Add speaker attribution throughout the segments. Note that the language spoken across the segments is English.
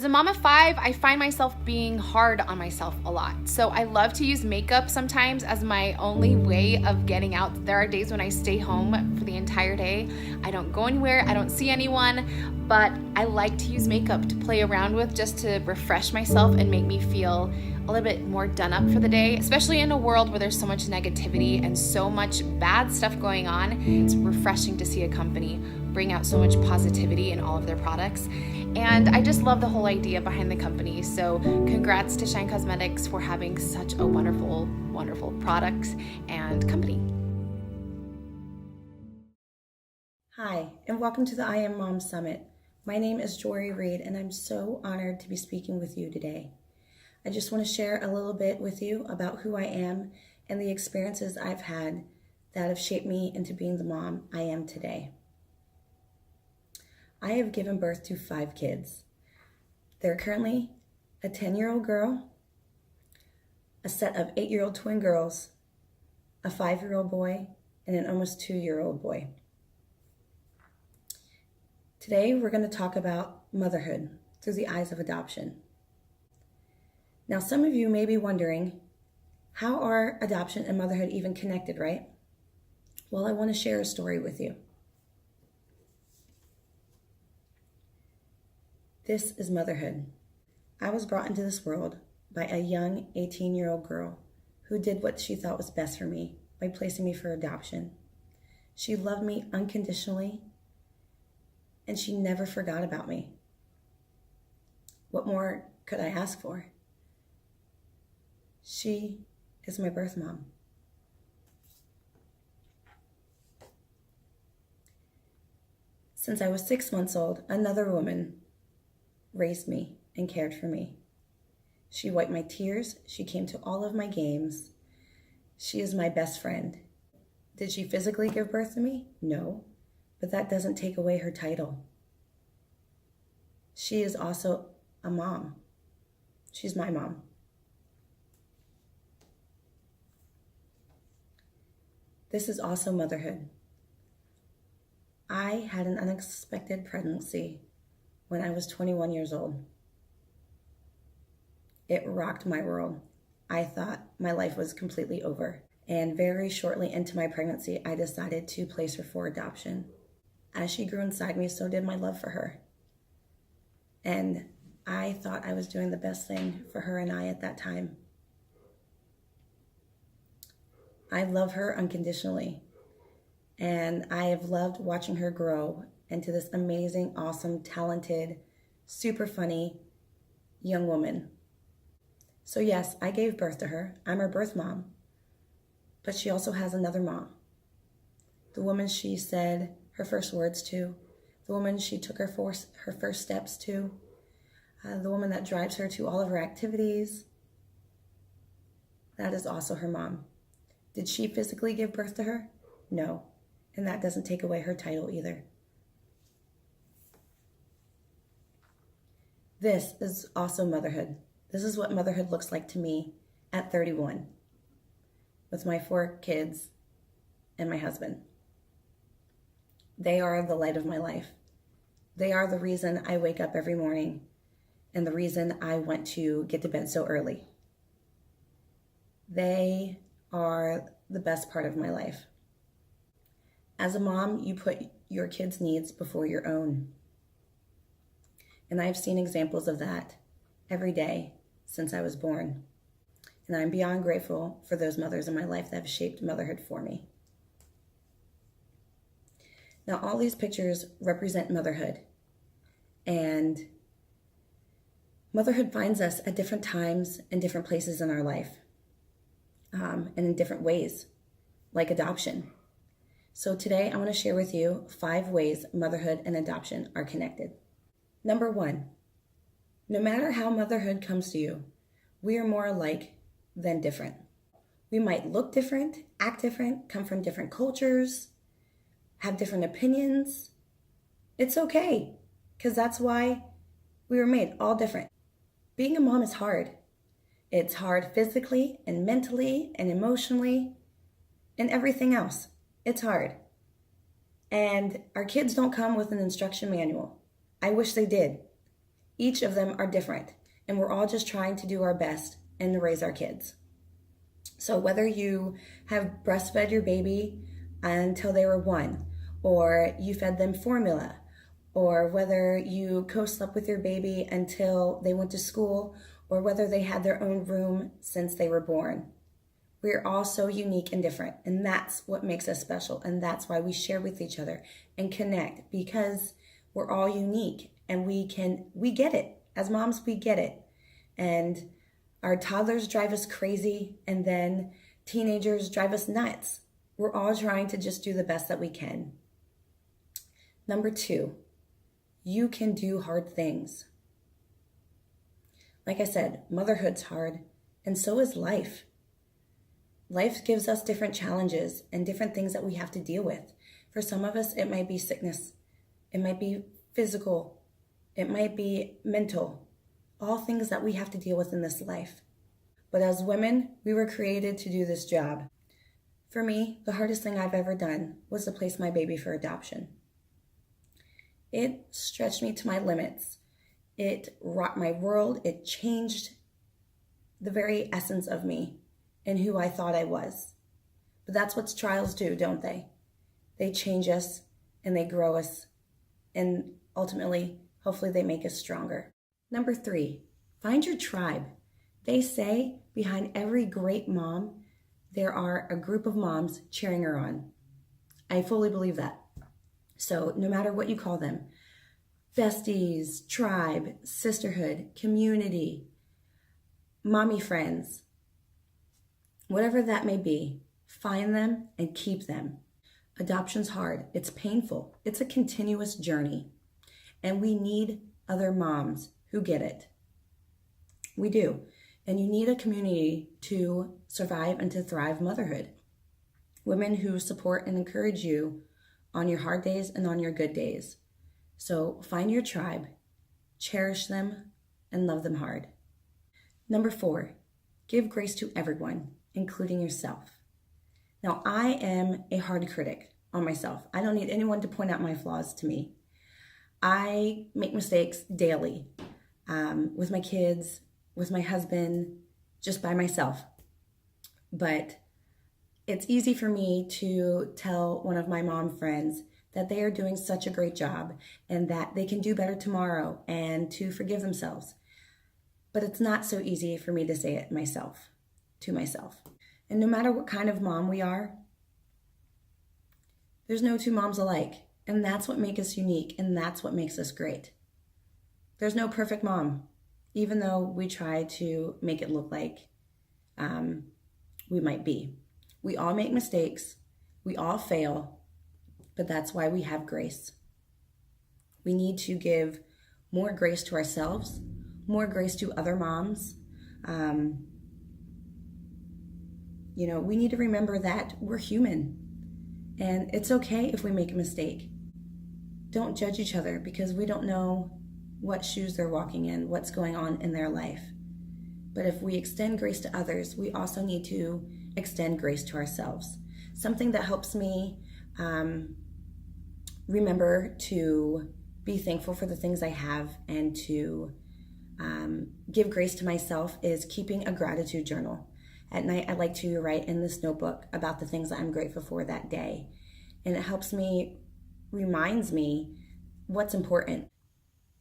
Speaker 1: a mom of 5, I find myself being hard on myself a lot. So I love to use makeup sometimes as my only way of getting out. There are days when I stay home for the entire day. I don't go anywhere, I don't see anyone, but I like to use makeup to play around with just to refresh myself and make me feel a little bit more done up for the day, especially in a world where there's so much negativity and so much bad stuff going on. It's refreshing to see a company bring out so much positivity in all of their products. And I just love the whole idea behind the company. So congrats to Shine Cosmetics for having such a wonderful, wonderful products and company.
Speaker 2: Hi, and welcome to the I Am Mom Summit. My name is Jori Reid, and I'm so honored to be speaking with you today. I just want to share a little bit with you about who I am and the experiences I've had that have shaped me into being the mom I am today. I have given birth to 5 kids. They're currently a 10-year-old girl, a set of 8-year-old twin girls, a 5-year-old boy, and an almost 2-year-old boy. Today, we're going to talk about motherhood through the eyes of adoption. Now, some of you may be wondering, how are adoption and motherhood even connected, right? Well, I want to share a story with you. This is motherhood. I was brought into this world by a young 18-year-old girl who did what she thought was best for me by placing me for adoption. She loved me unconditionally, and she never forgot about me. What more could I ask for? She is my birth mom. Since I was 6 months old, another woman raised me and cared for me. She wiped my tears. She came to all of my games. She is my best friend. Did she physically give birth to me? No, but that doesn't take away her title. She is also a mom. She's my mom. This is also motherhood. I had an unexpected pregnancy when I was 21 years old. It rocked my world. I thought my life was completely over. And very shortly into my pregnancy, I decided to place her for adoption. As she grew inside me, so did my love for her. And I thought I was doing the best thing for her and I at that time. I love her unconditionally. And I have loved watching her grow into this amazing, awesome, talented, super funny young woman. So yes, I gave birth to her. I'm her birth mom. But she also has another mom. The woman she said her first words to, the woman she took her first steps to, the woman that drives her to all of her activities. That is also her mom. Did she physically give birth to her? No. And that doesn't take away her title either. This is also motherhood. This is what motherhood looks like to me at 31 with my 4 kids and my husband. They are the light of my life. They are the reason I wake up every morning and the reason I want to get to bed so early. They are the best part of my life. As a mom, you put your kids' needs before your own. And I've seen examples of that every day since I was born. And I'm beyond grateful for those mothers in my life that have shaped motherhood for me. Now, all these pictures represent motherhood. And motherhood finds us at different times and different places in our life, and in different ways, like adoption. So today I want to share with you 5 ways motherhood and adoption are connected. Number 1, no matter how motherhood comes to you, we are more alike than different. We might look different, act different, come from different cultures, have different opinions. It's okay, because that's why we were made all different. Being a mom is hard. It's hard physically and mentally and emotionally and everything else. It's hard. And our kids don't come with an instruction manual. I wish they did. Each of them are different, and we're all just trying to do our best and to raise our kids. So whether you have breastfed your baby until they were 1, or you fed them formula, or whether you co-slept with your baby until they went to school, or whether they had their own room since they were born, we're all so unique and different, and that's what makes us special, and that's why we share with each other and connect, because we're all unique, and we get it. As moms, we get it. And our toddlers drive us crazy, and then teenagers drive us nuts. We're all trying to just do the best that we can. Number 2, you can do hard things. Like I said, motherhood's hard, and so is life. Life gives us different challenges and different things that we have to deal with. For some of us, it might be sickness. It might be physical. It might be mental. All things that we have to deal with in this life. But as women, we were created to do this job. For me, the hardest thing I've ever done was to place my baby for adoption. It stretched me to my limits. It rocked my world. It changed the very essence of me and who I thought I was. But that's what trials do, don't they? They change us and they grow us, and ultimately, hopefully they make us stronger. Number 3, find your tribe. They say behind every great mom, there are a group of moms cheering her on. I fully believe that. So no matter what you call them, besties, tribe, sisterhood, community, mommy friends, whatever that may be, find them and keep them. Adoption's hard. It's painful. It's a continuous journey. And we need other moms who get it. We do. And you need a community to survive and to thrive motherhood. Women who support and encourage you on your hard days and on your good days. So find your tribe, cherish them, and love them hard. Number 4, give grace to everyone, including yourself. Now, I am a hard critic on myself. I don't need anyone to point out my flaws to me. I make mistakes daily with my kids, with my husband, just by myself. But it's easy for me to tell one of my mom friends that they are doing such a great job and that they can do better tomorrow and to forgive themselves. But it's not so easy for me to say it myself, to myself. And no matter what kind of mom we are, there's no 2 moms alike. And that's what makes us unique, and that's what makes us great. There's no perfect mom, even though we try to make it look like we might be. We all make mistakes, we all fail, but that's why we have grace. We need to give more grace to ourselves, more grace to other moms. We need to remember that we're human, and it's okay if we make a mistake. Don't judge each other because we don't know what shoes they're walking in, what's going on in their life. But if we extend grace to others, we also need to extend grace to ourselves. Something that helps me remember to be thankful for the things I have and to give grace to myself is keeping a gratitude journal. At night, I like to write in this notebook about the things that I'm grateful for that day. And it helps me, reminds me what's important.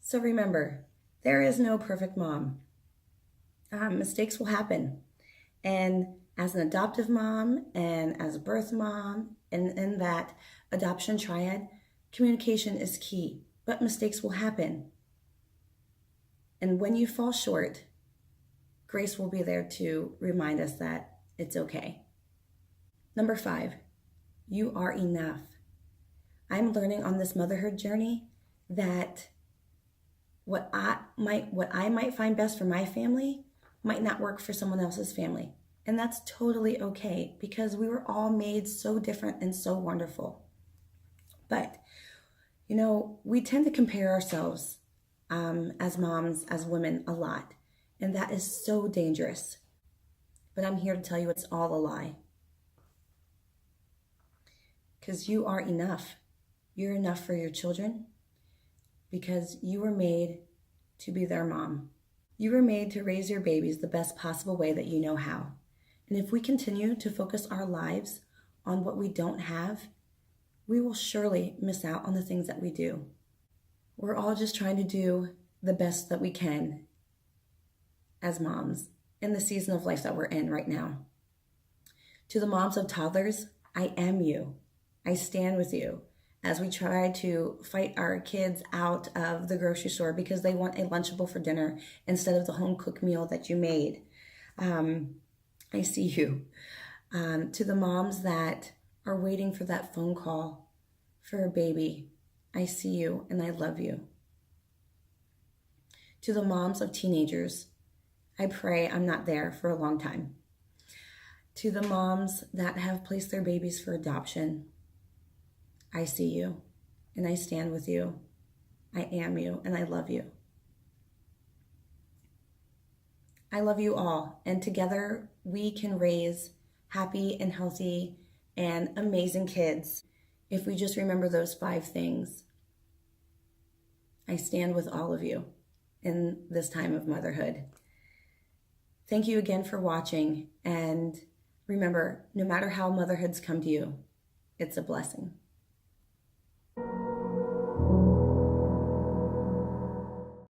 Speaker 2: So remember, there is no perfect mom. Mistakes will happen. And as an adoptive mom and as a birth mom, and in that adoption triad, communication is key, but mistakes will happen. And when you fall short, grace will be there to remind us that it's okay. Number 5, you are enough. I'm learning on this motherhood journey that what I might find best for my family might not work for someone else's family. And that's totally okay because we were all made so different and so wonderful. But, we tend to compare ourselves as moms, as women, a lot. And that is so dangerous. But I'm here to tell you it's all a lie. Because you are enough. You're enough for your children because you were made to be their mom. You were made to raise your babies the best possible way that you know how. And if we continue to focus our lives on what we don't have, we will surely miss out on the things that we do. We're all just trying to do the best that we can as moms in the season of life that we're in right now. To the moms of toddlers, I am you. I stand with you as we try to fight our kids out of the grocery store because they want a Lunchable for dinner instead of the home-cooked meal that you made. I see you. To the moms that are waiting for that phone call for a baby, I see you and I love you. To the moms of teenagers, I pray I'm not there for a long time. To the moms that have placed their babies for adoption, I see you and I stand with you. I am you and I love you. I love you all, and together we can raise happy and healthy and amazing kids if we just remember those 5 things. I stand with all of you in this time of motherhood. Thank you again for watching, and remember, no matter how motherhoods come to you, it's a blessing.